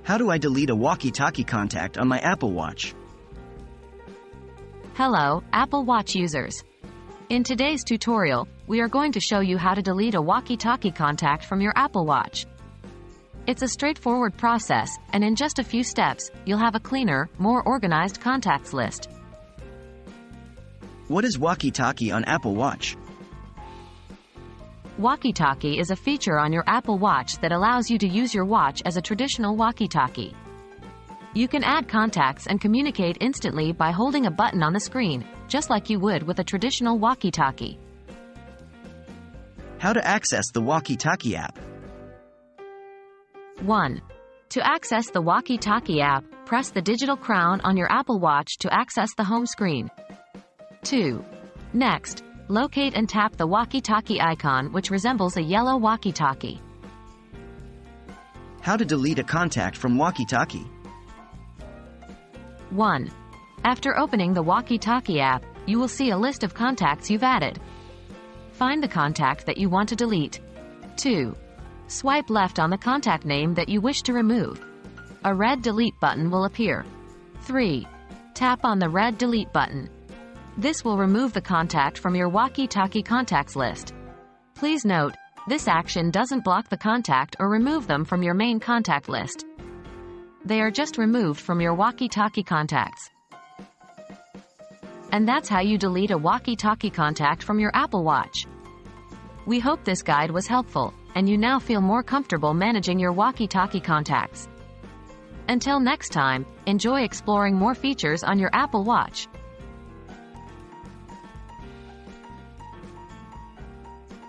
How do I delete a Walkie Talkie contact on my Apple Watch? Hello, Apple Watch users. In today's tutorial, we are going to show you how to delete a Walkie Talkie contact from your Apple Watch. It's a straightforward process, and in just a few steps, you'll have a cleaner, more organized contacts list. What is Walkie Talkie on Apple Watch? Walkie Talkie is a feature on your Apple Watch that allows you to use your watch as a traditional walkie-talkie. You can add contacts and communicate instantly by holding a button on the screen, just like you would with a traditional walkie-talkie. How to access the Walkie Talkie app? 1. To access the Walkie Talkie app, press the digital crown on your Apple Watch to access the home screen. 2. Next, locate and tap the Walkie Talkie icon, which resembles a yellow walkie-talkie. How to delete a contact from Walkie Talkie? 1. After opening the Walkie Talkie app, you will see a list of contacts you've added. Find the contact that you want to delete. 2. Swipe left on the contact name that you wish to remove. A red delete button will appear. 3. Tap on the red delete button. This will remove the contact from your Walkie Talkie contacts list. Please note, this action doesn't block the contact or remove them from your main contact list. They are just removed from your Walkie Talkie contacts. And that's how you delete a Walkie Talkie contact from your Apple Watch. We hope this guide was helpful, and you now feel more comfortable managing your Walkie Talkie contacts. Until next time, enjoy exploring more features on your Apple Watch.